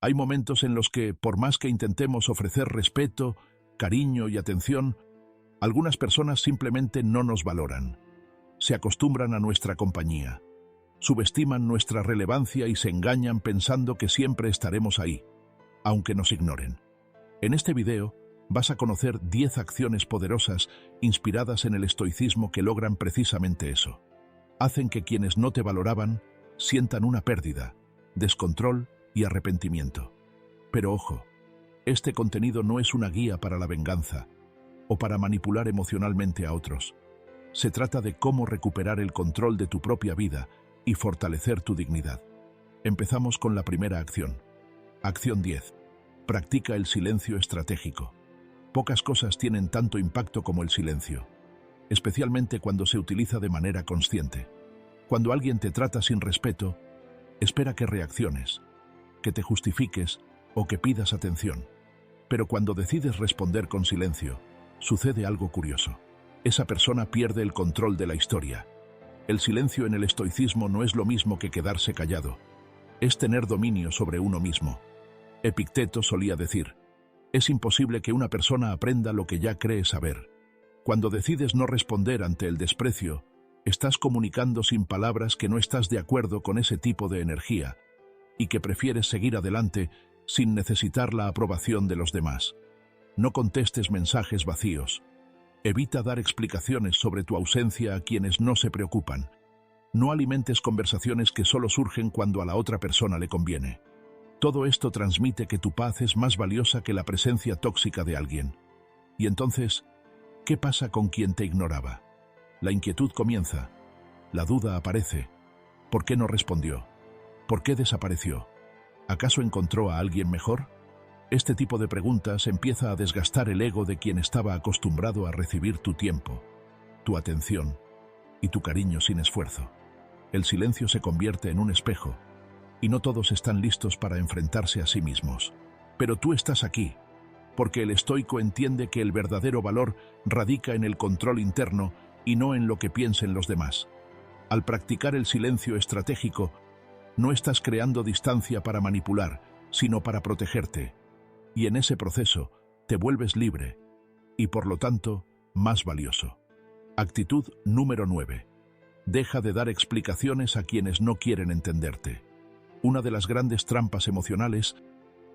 Hay momentos en los que, por más que intentemos ofrecer respeto, cariño y atención, algunas personas simplemente no nos valoran. Se acostumbran a nuestra compañía, subestiman nuestra relevancia y se engañan pensando que siempre estaremos ahí, aunque nos ignoren. En este video vas a conocer 10 acciones poderosas inspiradas en el estoicismo que logran precisamente eso. Hacen que quienes no te valoraban sientan una pérdida, descontrol y arrepentimiento. Pero ojo, este contenido no es una guía para la venganza o para manipular emocionalmente a otros. Se trata de cómo recuperar el control de tu propia vida y fortalecer tu dignidad. Empezamos con la primera acción. Acción 10. Practica el silencio estratégico. Pocas cosas tienen tanto impacto como el silencio, especialmente cuando se utiliza de manera consciente. Cuando alguien te trata sin respeto, espera que reacciones, que te justifiques o que pidas atención. Pero cuando decides responder con silencio, sucede algo curioso. Esa persona pierde el control de la historia. El silencio en el estoicismo no es lo mismo que quedarse callado. Es tener dominio sobre uno mismo. Epicteto solía decir: es imposible que una persona aprenda lo que ya cree saber. Cuando decides no responder ante el desprecio, estás comunicando sin palabras que no estás de acuerdo con ese tipo de energía y que prefieres seguir adelante sin necesitar la aprobación de los demás. No contestes mensajes vacíos. Evita dar explicaciones sobre tu ausencia a quienes no se preocupan. No alimentes conversaciones que solo surgen cuando a la otra persona le conviene. Todo esto transmite que tu paz es más valiosa que la presencia tóxica de alguien. Y entonces, ¿qué pasa con quien te ignoraba? La inquietud comienza. La duda aparece. ¿Por qué no respondió? ¿Por qué desapareció? ¿Acaso encontró a alguien mejor? Este tipo de preguntas empieza a desgastar el ego de quien estaba acostumbrado a recibir tu tiempo, tu atención y tu cariño sin esfuerzo. El silencio se convierte en un espejo, y no todos están listos para enfrentarse a sí mismos. Pero tú estás aquí, porque el estoico entiende que el verdadero valor radica en el control interno y no en lo que piensen los demás. Al practicar el silencio estratégico, no estás creando distancia para manipular, sino para protegerte. Y en ese proceso te vuelves libre y, por lo tanto, más valioso. Actitud número 9. Deja de dar explicaciones a quienes no quieren entenderte. Una de las grandes trampas emocionales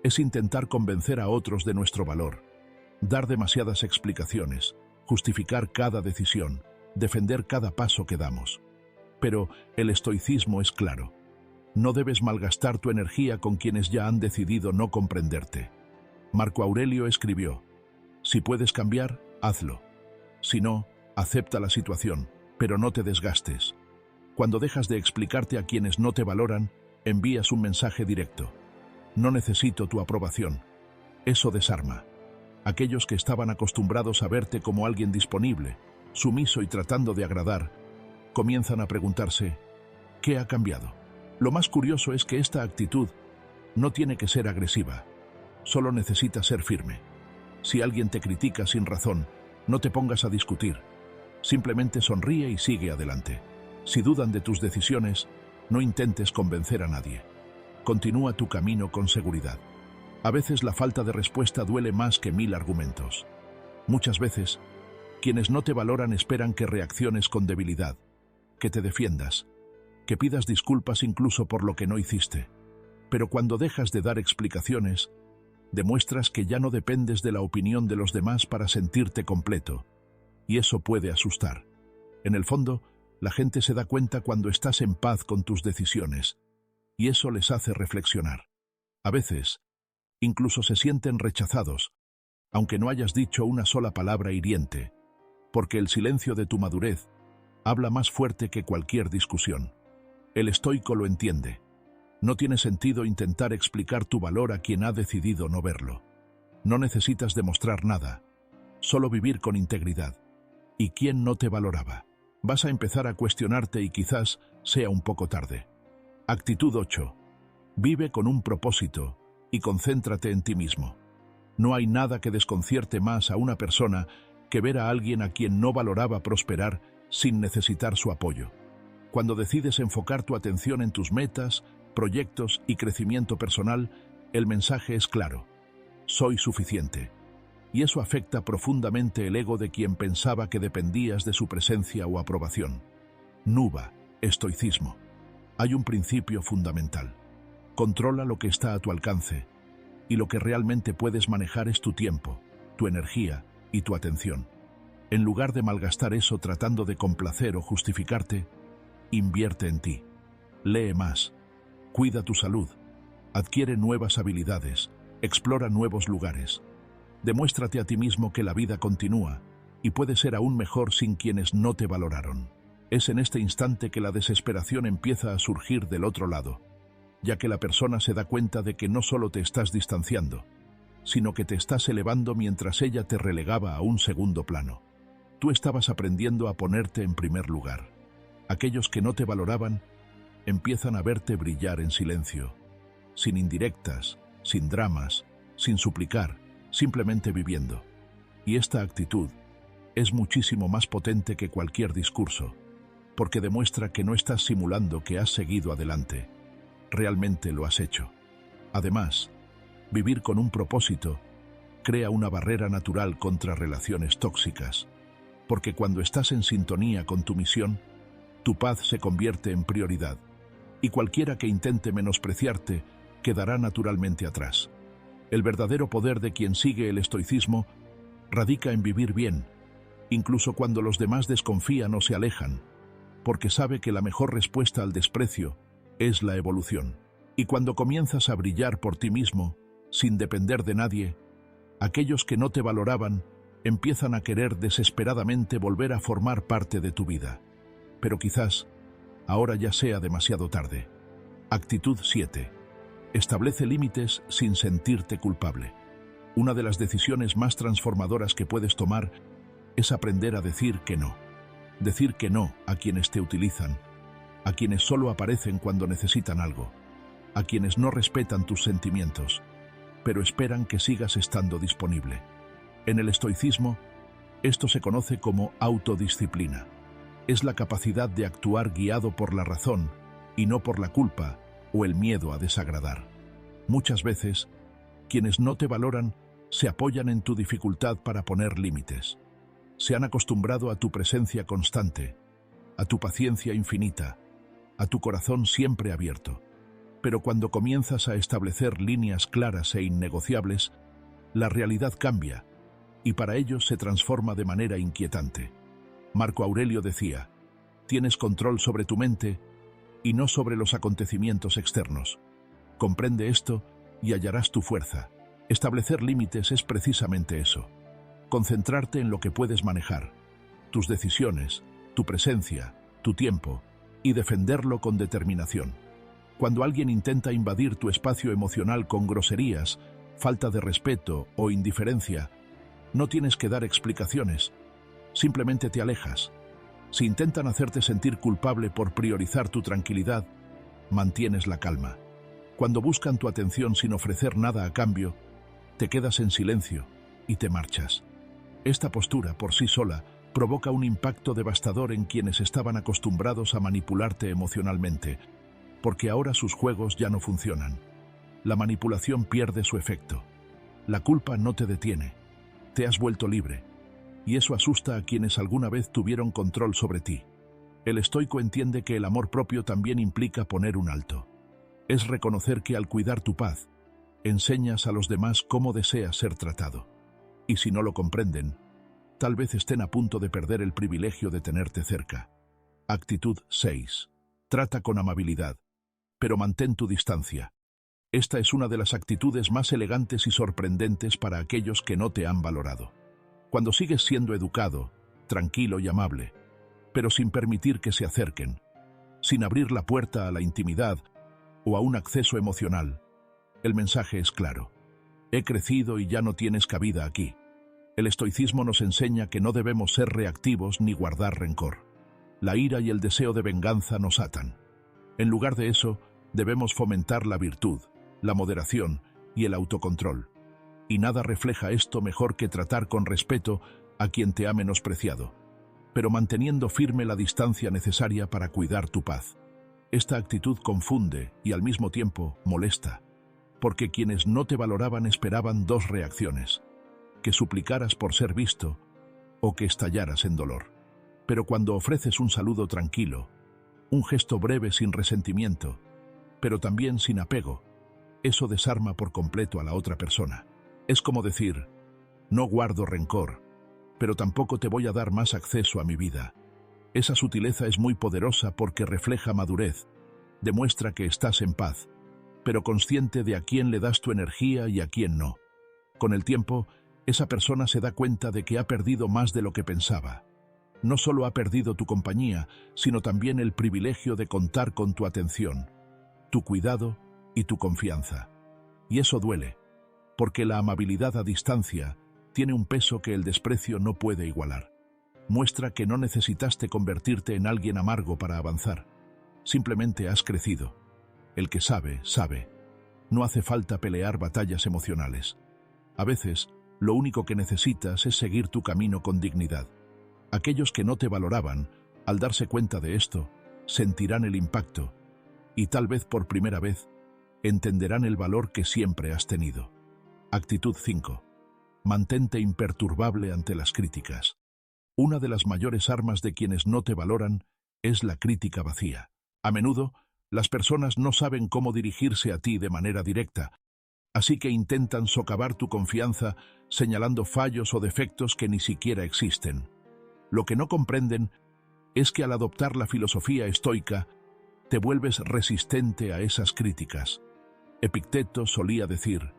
es intentar convencer a otros de nuestro valor, dar demasiadas explicaciones, justificar cada decisión, defender cada paso que damos. Pero el estoicismo es claro. No debes malgastar tu energía con quienes ya han decidido no comprenderte. Marco Aurelio escribió: si puedes cambiar, hazlo. Si no, acepta la situación, pero no te desgastes. Cuando dejas de explicarte a quienes no te valoran, envías un mensaje directo: no necesito tu aprobación. Eso desarma. Aquellos que estaban acostumbrados a verte como alguien disponible, sumiso y tratando de agradar, comienzan a preguntarse: ¿qué ha cambiado? Lo más curioso es que esta actitud no tiene que ser agresiva, solo necesita ser firme. Si alguien te critica sin razón, no te pongas a discutir. Simplemente sonríe y sigue adelante. Si dudan de tus decisiones, no intentes convencer a nadie. Continúa tu camino con seguridad. A veces la falta de respuesta duele más que 1000 argumentos. Muchas veces, quienes no te valoran esperan que reacciones con debilidad, que te defiendas, que pidas disculpas incluso por lo que no hiciste. Pero cuando dejas de dar explicaciones, demuestras que ya no dependes de la opinión de los demás para sentirte completo, y eso puede asustar. En el fondo, la gente se da cuenta cuando estás en paz con tus decisiones, y eso les hace reflexionar. A veces, incluso se sienten rechazados, aunque no hayas dicho una sola palabra hiriente, porque el silencio de tu madurez habla más fuerte que cualquier discusión. El estoico lo entiende. No tiene sentido intentar explicar tu valor a quien ha decidido no verlo. No necesitas demostrar nada, solo vivir con integridad. ¿Y quién no te valoraba? Vas a empezar a cuestionarte y quizás sea un poco tarde. Actitud 8. Vive con un propósito y concéntrate en ti mismo. No hay nada que desconcierte más a una persona que ver a alguien a quien no valoraba prosperar sin necesitar su apoyo. Cuando decides enfocar tu atención en tus metas, proyectos y crecimiento personal, El mensaje es claro: soy suficiente. Y eso afecta profundamente el ego de quien pensaba que dependías de su presencia o aprobación. Nuba, estoicismo. Hay un principio fundamental. Controla lo que está a tu alcance, y lo que realmente puedes manejar es tu tiempo, tu energía y tu atención. En lugar de malgastar eso tratando de complacer o justificarte, invierte en ti. Lee más, cuida tu salud, adquiere nuevas habilidades, explora nuevos lugares. Demuéstrate a ti mismo que la vida continúa y puede ser aún mejor sin quienes no te valoraron. Es en este instante que la desesperación empieza a surgir del otro lado, ya que la persona se da cuenta de que no solo te estás distanciando, sino que te estás elevando mientras ella te relegaba a un segundo plano. Tú estabas aprendiendo a ponerte en primer lugar. Aquellos que no te valoraban empiezan a verte brillar en silencio, sin indirectas, sin dramas, sin suplicar, simplemente viviendo. Y esta actitud es muchísimo más potente que cualquier discurso, porque demuestra que no estás simulando que has seguido adelante. Realmente lo has hecho. Además, vivir con un propósito crea una barrera natural contra relaciones tóxicas, porque cuando estás en sintonía con tu misión, tu paz se convierte en prioridad, y cualquiera que intente menospreciarte quedará naturalmente atrás. El verdadero poder de quien sigue el estoicismo radica en vivir bien, incluso cuando los demás desconfían o se alejan, porque sabe que la mejor respuesta al desprecio es la evolución. Y cuando comienzas a brillar por ti mismo, sin depender de nadie, aquellos que no te valoraban empiezan a querer desesperadamente volver a formar parte de tu vida. Pero quizás ahora ya sea demasiado tarde. Actitud 7. Establece límites sin sentirte culpable. Una de las decisiones más transformadoras que puedes tomar es aprender a decir que no. Decir que no a quienes te utilizan, a quienes solo aparecen cuando necesitan algo, a quienes no respetan tus sentimientos, pero esperan que sigas estando disponible. En el estoicismo, esto se conoce como autodisciplina. Es la capacidad de actuar guiado por la razón y no por la culpa o el miedo a desagradar. Muchas veces, quienes no te valoran se apoyan en tu dificultad para poner límites. Se han acostumbrado a tu presencia constante, a tu paciencia infinita, a tu corazón siempre abierto. Pero cuando comienzas a establecer líneas claras e innegociables, la realidad cambia y para ellos se transforma de manera inquietante. Marco Aurelio decía: tienes control sobre tu mente y no sobre los acontecimientos externos. Comprende esto y hallarás tu fuerza. Establecer límites es precisamente eso. Concentrarte en lo que puedes manejar, tus decisiones, tu presencia, tu tiempo, y defenderlo con determinación. Cuando alguien intenta invadir tu espacio emocional con groserías, falta de respeto o indiferencia, no tienes que dar explicaciones, simplemente te alejas. Si intentan hacerte sentir culpable por priorizar tu tranquilidad, mantienes la calma. Cuando buscan tu atención sin ofrecer nada a cambio, te quedas en silencio y te marchas. Esta postura, por sí sola, provoca un impacto devastador en quienes estaban acostumbrados a manipularte emocionalmente, porque ahora sus juegos ya no funcionan. La manipulación pierde su efecto. La culpa no te detiene. Te has vuelto libre. Y eso asusta a quienes alguna vez tuvieron control sobre ti. El estoico entiende que el amor propio también implica poner un alto. Es reconocer que al cuidar tu paz, enseñas a los demás cómo deseas ser tratado. Y si no lo comprenden, tal vez estén a punto de perder el privilegio de tenerte cerca. Actitud 6. Trata con amabilidad, pero mantén tu distancia. Esta es una de las actitudes más elegantes y sorprendentes para aquellos que no te han valorado. Cuando sigues siendo educado, tranquilo y amable, pero sin permitir que se acerquen, sin abrir la puerta a la intimidad o a un acceso emocional, el mensaje es claro: he crecido y ya no tienes cabida aquí. El estoicismo nos enseña que no debemos ser reactivos ni guardar rencor. La ira y el deseo de venganza nos atan. En lugar de eso, debemos fomentar la virtud, la moderación y el autocontrol. Y nada refleja esto mejor que tratar con respeto a quien te ha menospreciado, pero manteniendo firme la distancia necesaria para cuidar tu paz. Esta actitud confunde y al mismo tiempo molesta, porque quienes no te valoraban esperaban dos reacciones: que suplicaras por ser visto o que estallaras en dolor. Pero cuando ofreces un saludo tranquilo, un gesto breve sin resentimiento, pero también sin apego, eso desarma por completo a la otra persona. Es como decir: no guardo rencor, pero tampoco te voy a dar más acceso a mi vida. Esa sutileza es muy poderosa porque refleja madurez, demuestra que estás en paz, pero consciente de a quién le das tu energía y a quién no. Con el tiempo, esa persona se da cuenta de que ha perdido más de lo que pensaba. No solo ha perdido tu compañía, sino también el privilegio de contar con tu atención, tu cuidado y tu confianza. Y eso duele, porque la amabilidad a distancia tiene un peso que el desprecio no puede igualar. Muestra que no necesitaste convertirte en alguien amargo para avanzar. Simplemente has crecido. El que sabe, sabe. No hace falta pelear batallas emocionales. A veces, lo único que necesitas es seguir tu camino con dignidad. Aquellos que no te valoraban, al darse cuenta de esto, sentirán el impacto y tal vez por primera vez entenderán el valor que siempre has tenido. Actitud 5. Mantente imperturbable ante las críticas. Una de las mayores armas de quienes no te valoran es la crítica vacía. A menudo, las personas no saben cómo dirigirse a ti de manera directa, así que intentan socavar tu confianza señalando fallos o defectos que ni siquiera existen. Lo que no comprenden es que al adoptar la filosofía estoica, te vuelves resistente a esas críticas. Epicteto solía decir: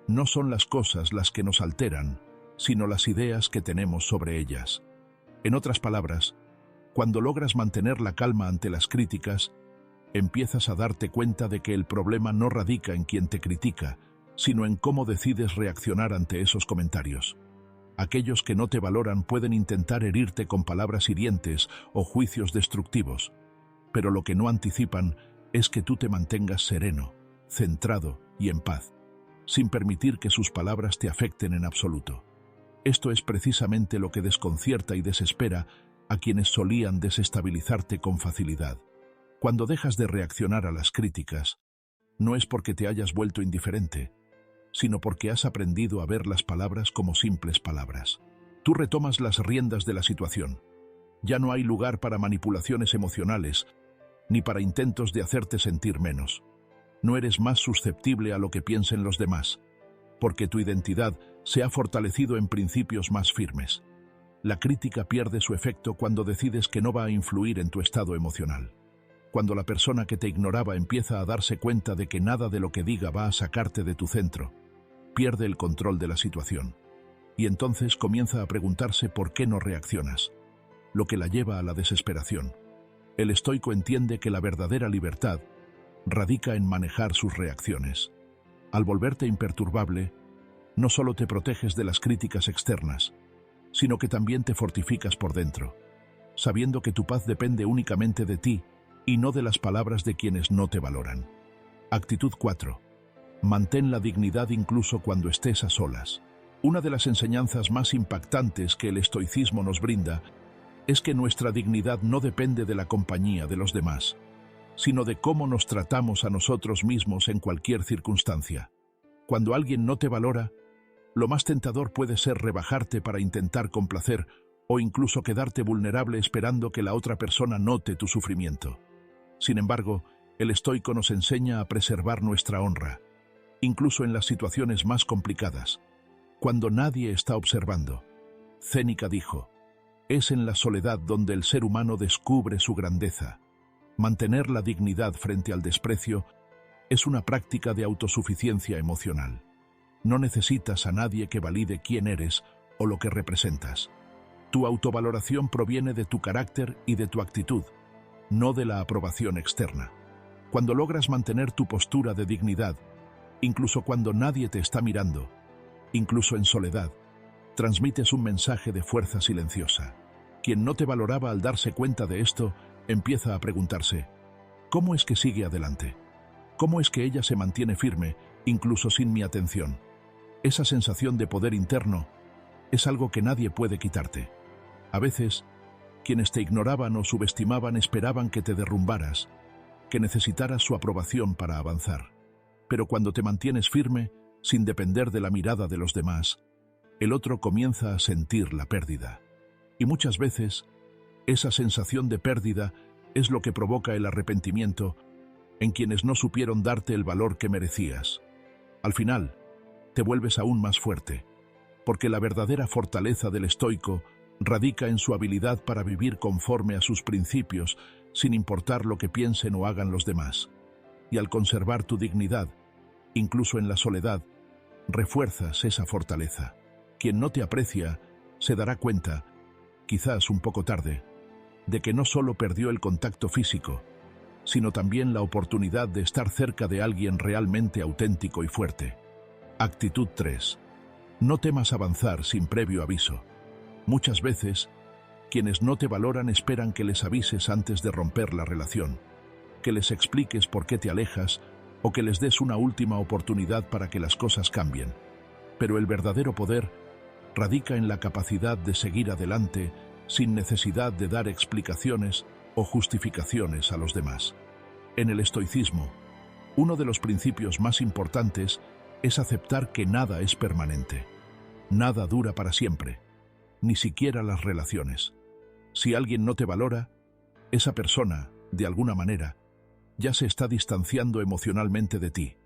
no son las cosas las que nos alteran, sino las ideas que tenemos sobre ellas. En otras palabras, cuando logras mantener la calma ante las críticas, empiezas a darte cuenta de que el problema no radica en quien te critica, sino en cómo decides reaccionar ante esos comentarios. Aquellos que no te valoran pueden intentar herirte con palabras hirientes o juicios destructivos, pero lo que no anticipan es que tú te mantengas sereno, centrado y en paz, sin permitir que sus palabras te afecten en absoluto. Esto es precisamente lo que desconcierta y desespera a quienes solían desestabilizarte con facilidad. Cuando dejas de reaccionar a las críticas, no es porque te hayas vuelto indiferente, sino porque has aprendido a ver las palabras como simples palabras. Tú retomas las riendas de la situación. Ya no hay lugar para manipulaciones emocionales, ni para intentos de hacerte sentir menos. No eres más susceptible a lo que piensen los demás, porque tu identidad se ha fortalecido en principios más firmes. La crítica pierde su efecto cuando decides que no va a influir en tu estado emocional. Cuando la persona que te ignoraba empieza a darse cuenta de que nada de lo que diga va a sacarte de tu centro, pierde el control de la situación. Y entonces comienza a preguntarse por qué no reaccionas, lo que la lleva a la desesperación. El estoico entiende que la verdadera libertad radica en manejar sus reacciones. Al volverte imperturbable, no solo te proteges de las críticas externas, sino que también te fortificas por dentro, sabiendo que tu paz depende únicamente de ti y no de las palabras de quienes no te valoran. Actitud 4. Mantén la dignidad incluso cuando estés a solas. Una de las enseñanzas más impactantes que el estoicismo nos brinda es que nuestra dignidad no depende de la compañía de los demás, sino de cómo nos tratamos a nosotros mismos en cualquier circunstancia. Cuando alguien no te valora, lo más tentador puede ser rebajarte para intentar complacer o incluso quedarte vulnerable esperando que la otra persona note tu sufrimiento. Sin embargo, el estoico nos enseña a preservar nuestra honra, incluso en las situaciones más complicadas, cuando nadie está observando. Séneca dijo: es en la soledad donde el ser humano descubre su grandeza. Mantener la dignidad frente al desprecio es una práctica de autosuficiencia emocional. No necesitas a nadie que valide quién eres o lo que representas. Tu autovaloración proviene de tu carácter y de tu actitud, no de la aprobación externa. Cuando logras mantener tu postura de dignidad, incluso cuando nadie te está mirando, incluso en soledad, transmites un mensaje de fuerza silenciosa. Quien no te valoraba al darse cuenta de esto, empieza a preguntarse: ¿cómo es que sigue adelante? ¿Cómo es que ella se mantiene firme, incluso sin mi atención? Esa sensación de poder interno es algo que nadie puede quitarte. A veces, quienes te ignoraban o subestimaban esperaban que te derrumbaras, que necesitaras su aprobación para avanzar. Pero cuando te mantienes firme, sin depender de la mirada de los demás, el otro comienza a sentir la pérdida. Y muchas veces, esa sensación de pérdida es lo que provoca el arrepentimiento en quienes no supieron darte el valor que merecías. Al final, te vuelves aún más fuerte, porque la verdadera fortaleza del estoico radica en su habilidad para vivir conforme a sus principios, sin importar lo que piensen o hagan los demás. Y al conservar tu dignidad, incluso en la soledad, refuerzas esa fortaleza. Quien no te aprecia se dará cuenta, quizás un poco tarde, de que no solo perdió el contacto físico, sino también la oportunidad de estar cerca de alguien realmente auténtico y fuerte. Actitud 3. No temas avanzar sin previo aviso. Muchas veces, quienes no te valoran esperan que les avises antes de romper la relación, que les expliques por qué te alejas o que les des una última oportunidad para que las cosas cambien. Pero el verdadero poder radica en la capacidad de seguir adelante sin necesidad de dar explicaciones o justificaciones a los demás. En el estoicismo, uno de los principios más importantes es aceptar que nada es permanente. Nada dura para siempre, ni siquiera las relaciones. Si alguien no te valora, esa persona, de alguna manera, ya se está distanciando emocionalmente de ti.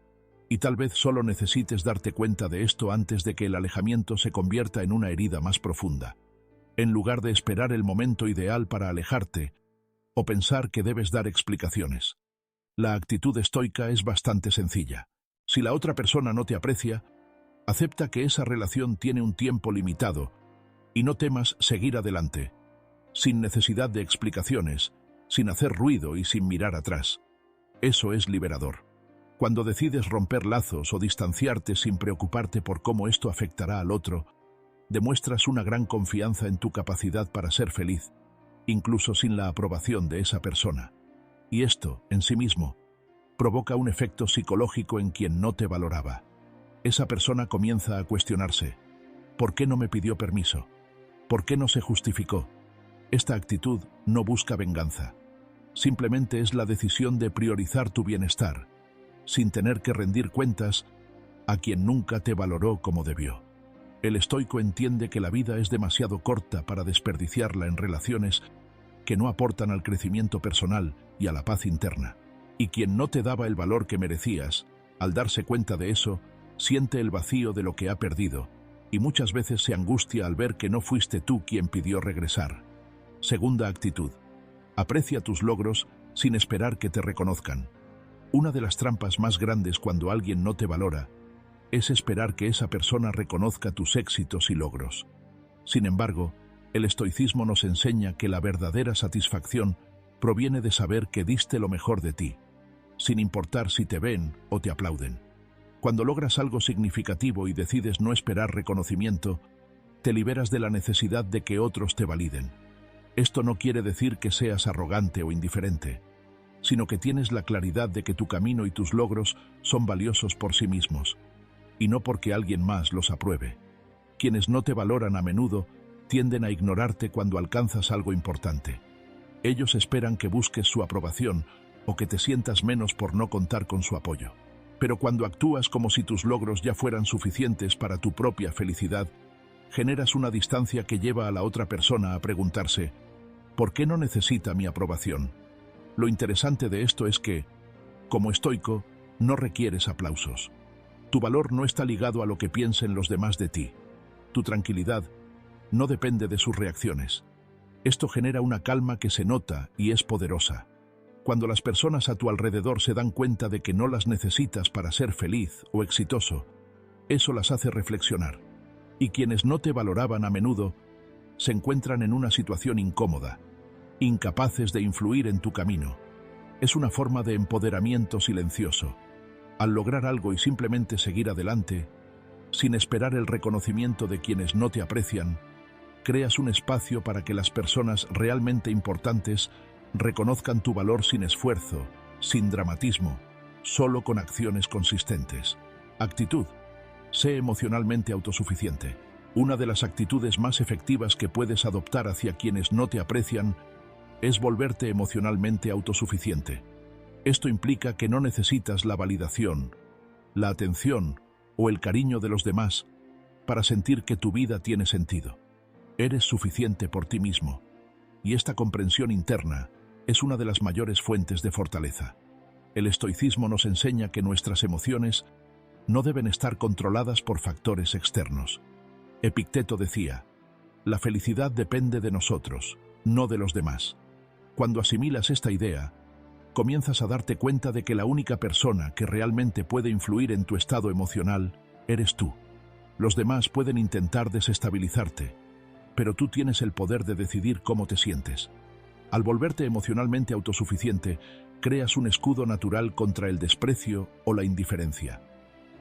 Y tal vez solo necesites darte cuenta de esto antes de que el alejamiento se convierta en una herida más profunda. En lugar de esperar el momento ideal para alejarte, o pensar que debes dar explicaciones. La actitud estoica es bastante sencilla. Si la otra persona no te aprecia, acepta que esa relación tiene un tiempo limitado y no temas seguir adelante, sin necesidad de explicaciones, sin hacer ruido y sin mirar atrás. Eso es liberador. Cuando decides romper lazos o distanciarte sin preocuparte por cómo esto afectará al otro, demuestras una gran confianza en tu capacidad para ser feliz, incluso sin la aprobación de esa persona. Y esto, en sí mismo, provoca un efecto psicológico en quien no te valoraba. Esa persona comienza a cuestionarse: ¿por qué no me pidió permiso? ¿Por qué no se justificó? Esta actitud no busca venganza. Simplemente es la decisión de priorizar tu bienestar, sin tener que rendir cuentas a quien nunca te valoró como debió. El estoico entiende que la vida es demasiado corta para desperdiciarla en relaciones que no aportan al crecimiento personal y a la paz interna. Y quien no te daba el valor que merecías, al darse cuenta de eso, siente el vacío de lo que ha perdido, y muchas veces se angustia al ver que no fuiste tú quien pidió regresar. Segunda actitud: aprecia tus logros sin esperar que te reconozcan. Una de las trampas más grandes cuando alguien no te valora es esperar que esa persona reconozca tus éxitos y logros. Sin embargo, el estoicismo nos enseña que la verdadera satisfacción proviene de saber que diste lo mejor de ti, sin importar si te ven o te aplauden. Cuando logras algo significativo y decides no esperar reconocimiento, te liberas de la necesidad de que otros te validen. Esto no quiere decir que seas arrogante o indiferente, sino que tienes la claridad de que tu camino y tus logros son valiosos por sí mismos, y no porque alguien más los apruebe. Quienes no te valoran a menudo tienden a ignorarte cuando alcanzas algo importante. Ellos esperan que busques su aprobación o que te sientas menos por no contar con su apoyo. Pero cuando actúas como si tus logros ya fueran suficientes para tu propia felicidad, generas una distancia que lleva a la otra persona a preguntarse: ¿por qué no necesita mi aprobación? Lo interesante de esto es que, como estoico, no requieres aplausos. Tu valor no está ligado a lo que piensen los demás de ti. Tu tranquilidad no depende de sus reacciones. Esto genera una calma que se nota y es poderosa. Cuando las personas a tu alrededor se dan cuenta de que no las necesitas para ser feliz o exitoso, eso las hace reflexionar. Y quienes no te valoraban a menudo se encuentran en una situación incómoda, incapaces de influir en tu camino. Es una forma de empoderamiento silencioso. Al lograr algo y simplemente seguir adelante, sin esperar el reconocimiento de quienes no te aprecian, creas un espacio para que las personas realmente importantes reconozcan tu valor sin esfuerzo, sin dramatismo, solo con acciones consistentes. Actitud: sé emocionalmente autosuficiente. Una de las actitudes más efectivas que puedes adoptar hacia quienes no te aprecian es volverte emocionalmente autosuficiente. Esto implica que no necesitas la validación la atención o el cariño de los demás para sentir que tu vida tiene sentido. Eres suficiente por ti mismo, y esta comprensión interna es una de las mayores fuentes de fortaleza. El estoicismo nos enseña que nuestras emociones no deben estar controladas por factores externos. Epicteto decía: la felicidad depende de nosotros, no de los demás. Cuando asimilas esta idea, comienzas a darte cuenta de que la única persona que realmente puede influir en tu estado emocional eres tú. Los demás pueden intentar desestabilizarte, pero tú tienes el poder de decidir cómo te sientes. Al volverte emocionalmente autosuficiente, creas un escudo natural contra el desprecio o la indiferencia.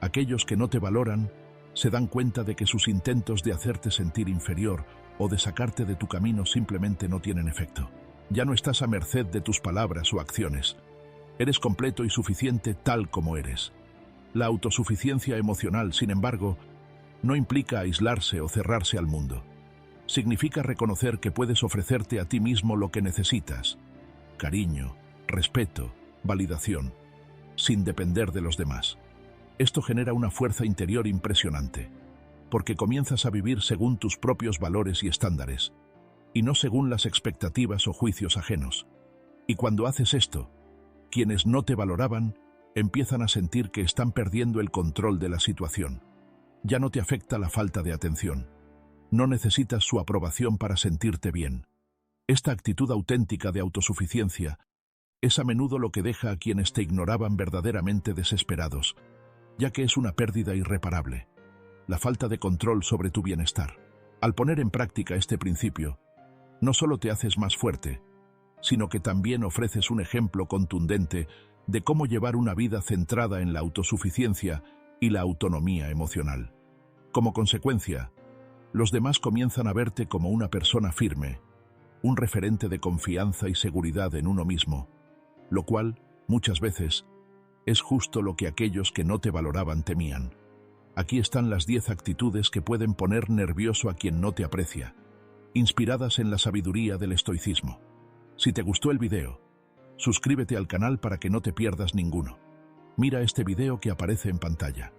Aquellos que no te valoran se dan cuenta de que sus intentos de hacerte sentir inferior o de sacarte de tu camino simplemente no tienen efecto. Ya no estás a merced de tus palabras o acciones. Eres completo y suficiente tal como eres. La autosuficiencia emocional, sin embargo, no implica aislarse o cerrarse al mundo. Significa reconocer que puedes ofrecerte a ti mismo lo que necesitas: cariño, respeto, validación, sin depender de los demás. Esto genera una fuerza interior impresionante, porque comienzas a vivir según tus propios valores y estándares, y no según las expectativas o juicios ajenos. Y cuando haces esto, quienes no te valoraban empiezan a sentir que están perdiendo el control de la situación. Ya no te afecta la falta de atención. No necesitas su aprobación para sentirte bien. Esta actitud auténtica de autosuficiencia es a menudo lo que deja a quienes te ignoraban verdaderamente desesperados, ya que es una pérdida irreparable. La falta de control sobre tu bienestar. Al poner en práctica este principio, no solo te haces más fuerte, sino que también ofreces un ejemplo contundente de cómo llevar una vida centrada en la autosuficiencia y la autonomía emocional. Como consecuencia, los demás comienzan a verte como una persona firme, un referente de confianza y seguridad en uno mismo, lo cual, muchas veces, es justo lo que aquellos que no te valoraban temían. Aquí están las 10 actitudes que pueden poner nervioso a quien no te aprecia, inspiradas en la sabiduría del estoicismo. Si te gustó el video, suscríbete al canal para que no te pierdas ninguno. Mira este video que aparece en pantalla.